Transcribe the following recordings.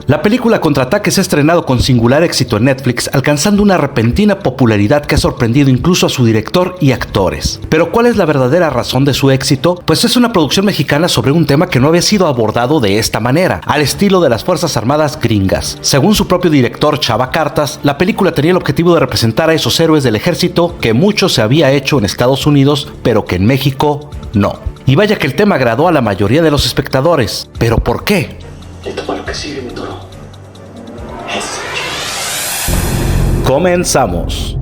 La película Contraataque se ha estrenado con singular éxito en Netflix, alcanzando una repentina popularidad que ha sorprendido incluso a su director y actores. Pero ¿cuál es la verdadera razón de su éxito? Pues es una producción mexicana sobre un tema que no había sido abordado de esta manera, al estilo de las Fuerzas Armadas gringas. Según su propio director Chava Cartas, la película tenía el objetivo de representar a esos héroes del ejército que mucho se había hecho en Estados Unidos, pero que en México no. Y vaya que el tema agradó a la mayoría de los espectadores. ¿Pero por qué? Listo para lo que sigue, mi toro. Comenzamos.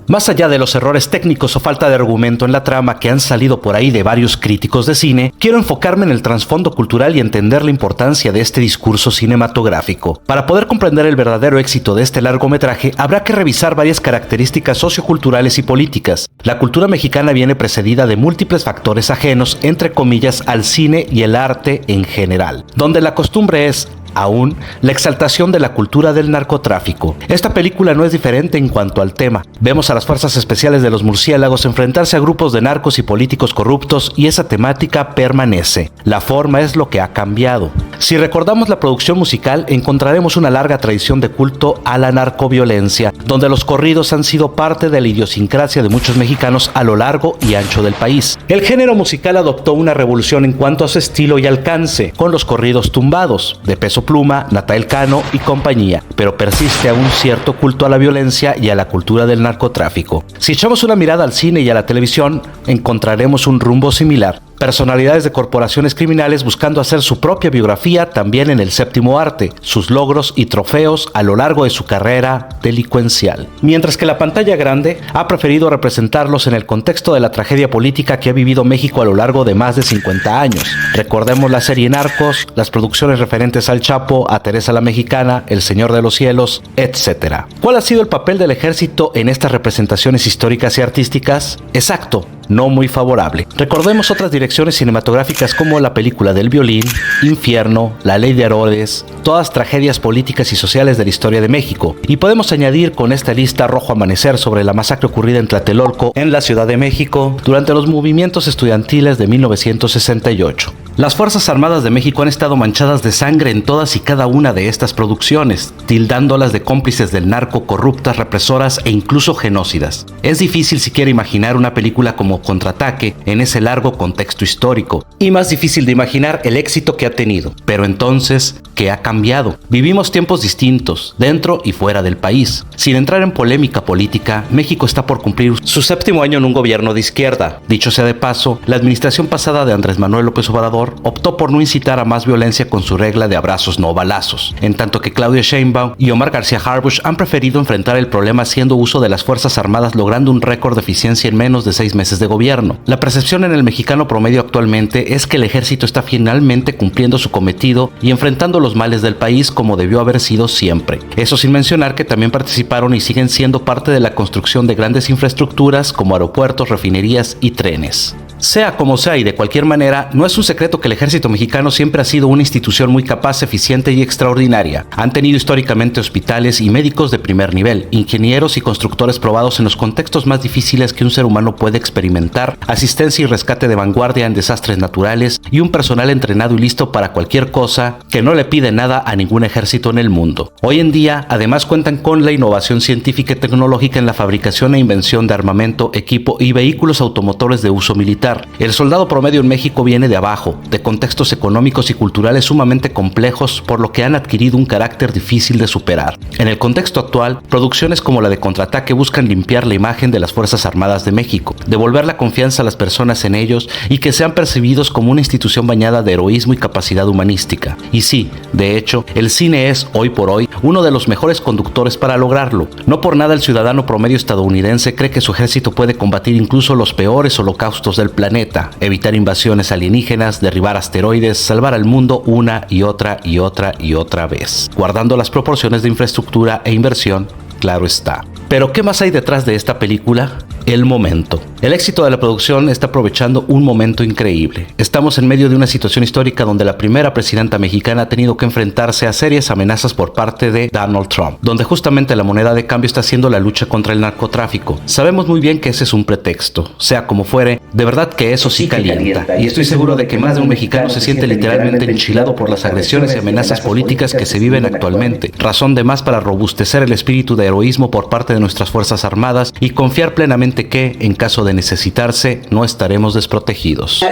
Más allá de los errores técnicos o falta de argumento en la trama que han salido por ahí de varios críticos de cine, quiero enfocarme en el trasfondo cultural y entender la importancia de este discurso cinematográfico. Para poder comprender el verdadero éxito de este largometraje, habrá que revisar varias características socioculturales y políticas. La cultura mexicana viene precedida de múltiples factores ajenos, entre comillas, al cine y el arte en general, donde la costumbre es aún la exaltación de la cultura del narcotráfico. Esta película no es diferente en cuanto al tema. Vemos a las fuerzas especiales de los murciélagos enfrentarse a grupos de narcos y políticos corruptos y esa temática permanece. La forma es lo que ha cambiado. Si recordamos la producción musical, encontraremos una larga tradición de culto a la narcoviolencia, donde los corridos han sido parte de la idiosincrasia de muchos mexicanos a lo largo y ancho del país. El género musical adoptó una revolución en cuanto a su estilo y alcance, con los corridos tumbados, de Peso Pluma, Natanael Cano y compañía, pero persiste aún cierto culto a la violencia y a la cultura del narcotráfico. Si echamos una mirada al cine y a la televisión, encontraremos un rumbo similar. Personalidades de corporaciones criminales buscando hacer su propia biografía también en el séptimo arte, sus logros y trofeos a lo largo de su carrera delincuencial. Mientras que la pantalla grande ha preferido representarlos en el contexto de la tragedia política que ha vivido México a lo largo de más de 50 años. Recordemos la serie Narcos, las producciones referentes al Chapo, a Teresa la Mexicana, El Señor de los Cielos, etc. ¿Cuál ha sido el papel del ejército en estas representaciones históricas y artísticas? Exacto, no muy favorable. Recordemos otras direcciones cinematográficas como la película del violín, Infierno, La Ley de Herodes, todas tragedias políticas y sociales de la historia de México. Y podemos añadir con esta lista Rojo Amanecer sobre la masacre ocurrida en Tlatelolco, en la Ciudad de México, durante los movimientos estudiantiles de 1968. Las Fuerzas Armadas de México han estado manchadas de sangre en todas y cada una de estas producciones, tildándolas de cómplices del narco, corruptas, represoras e incluso genocidas. Es difícil siquiera imaginar una película como Contraataque en ese largo contexto histórico, y más difícil de imaginar el éxito que ha tenido. Pero entonces, ¿qué ha cambiado? Vivimos tiempos distintos, dentro y fuera del país. Sin entrar en polémica política, México está por cumplir su séptimo año en un gobierno de izquierda. Dicho sea de paso, la administración pasada de Andrés Manuel López Obrador optó por no incitar a más violencia con su regla de abrazos no balazos, en tanto que Claudia Sheinbaum y Omar García Harfuch han preferido enfrentar el problema haciendo uso de las Fuerzas Armadas, logrando un récord de eficiencia en menos de 6 meses de gobierno. La percepción en el mexicano promedio actualmente es que el ejército está finalmente cumpliendo su cometido y enfrentando los males del país como debió haber sido siempre. Eso sin mencionar que también participaron y siguen siendo parte de la construcción de grandes infraestructuras como aeropuertos, refinerías y trenes. Sea como sea y de cualquier manera, no es un secreto que el ejército mexicano siempre ha sido una institución muy capaz, eficiente y extraordinaria. Han tenido históricamente hospitales y médicos de primer nivel, ingenieros y constructores probados en los contextos más difíciles que un ser humano puede experimentar, asistencia y rescate de vanguardia en desastres naturales y un personal entrenado y listo para cualquier cosa que no le pide nada a ningún ejército en el mundo. Hoy en día, además cuentan con la innovación científica y tecnológica en la fabricación e invención de armamento, equipo y vehículos automotores de uso militar. El soldado promedio en México viene de abajo, de contextos económicos y culturales sumamente complejos, por lo que han adquirido un carácter difícil de superar. En el contexto actual, producciones como la de Contraataque buscan limpiar la imagen de las Fuerzas Armadas de México, devolver la confianza a las personas en ellos y que sean percibidos como una institución bañada de heroísmo y capacidad humanística. Y sí, de hecho, el cine es, hoy por hoy, uno de los mejores conductores para lograrlo. No por nada el ciudadano promedio estadounidense cree que su ejército puede combatir incluso los peores holocaustos del planeta, evitar invasiones alienígenas, derribar asteroides, salvar al mundo una y otra y otra y otra vez, guardando las proporciones de infraestructura e inversión, claro está. Pero ¿qué más hay detrás de esta película? El momento. El éxito de la producción está aprovechando un momento increíble. Estamos en medio de una situación histórica donde la primera presidenta mexicana ha tenido que enfrentarse a serias amenazas por parte de Donald Trump, donde justamente la moneda de cambio está siendo la lucha contra el narcotráfico. Sabemos muy bien que ese es un pretexto. Sea como fuere, de verdad que eso sí calienta. Y estoy seguro de que más de un mexicano se siente literalmente enchilado por las agresiones y amenazas políticas que se viven actualmente. Razón de más para robustecer el espíritu de heroísmo por parte de nuestras Fuerzas Armadas y confiar plenamente que, en caso de necesitarse, no estaremos desprotegidos.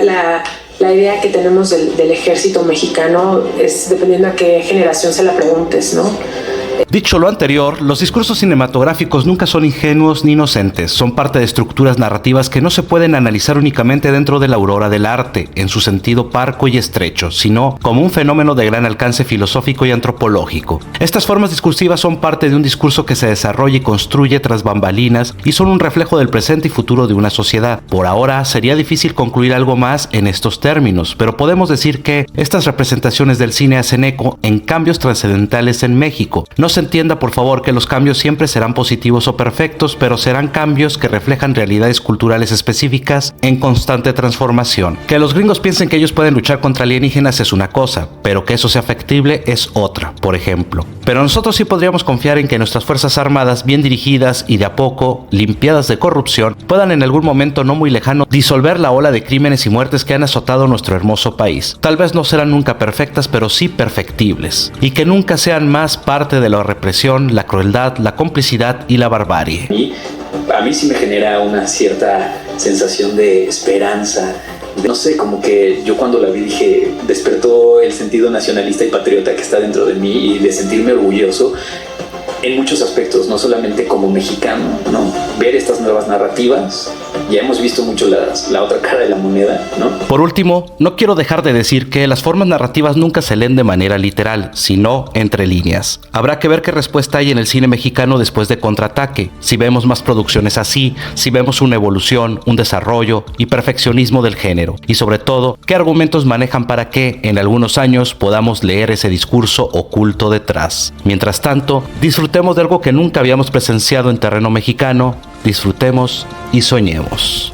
La idea que tenemos del ejército mexicano es dependiendo a qué generación se la preguntes, ¿no? Dicho lo anterior, los discursos cinematográficos nunca son ingenuos ni inocentes, son parte de estructuras narrativas que no se pueden analizar únicamente dentro de la aurora del arte, en su sentido parco y estrecho, sino como un fenómeno de gran alcance filosófico y antropológico. Estas formas discursivas son parte de un discurso que se desarrolla y construye tras bambalinas y son un reflejo del presente y futuro de una sociedad. Por ahora, sería difícil concluir algo más en estos términos, pero podemos decir que estas representaciones del cine hacen eco en cambios trascendentales en México. No se entienda por favor que los cambios siempre serán positivos o perfectos, pero serán cambios que reflejan realidades culturales específicas en constante transformación. Que los gringos piensen que ellos pueden luchar contra alienígenas es una cosa, pero que eso sea factible es otra, por ejemplo. Pero nosotros sí podríamos confiar en que nuestras Fuerzas Armadas, bien dirigidas y de a poco, limpiadas de corrupción, puedan en algún momento no muy lejano disolver la ola de crímenes y muertes que han azotado nuestro hermoso país. Tal vez no serán nunca perfectas, pero sí perfectibles. Y que nunca sean más parte de la represión, la crueldad, la complicidad y la barbarie. A mí sí me genera una cierta sensación de esperanza. No sé, como que yo cuando la vi dije, despertó el sentido nacionalista y patriota que está dentro de mí y de sentirme orgulloso en muchos aspectos, no solamente como mexicano, ¿no? Ver estas nuevas narrativas. Ya hemos visto mucho la otra cara de la moneda, ¿no? Por último, no quiero dejar de decir que las formas narrativas nunca se leen de manera literal, sino entre líneas. Habrá que ver qué respuesta hay en el cine mexicano después de Contraataque, si vemos más producciones así, si vemos una evolución, un desarrollo y perfeccionismo del género, y sobre todo, qué argumentos manejan para que, en algunos años, podamos leer ese discurso oculto detrás. Mientras tanto, disfrutemos de algo que nunca habíamos presenciado en terreno mexicano, disfrutemos y soñemos.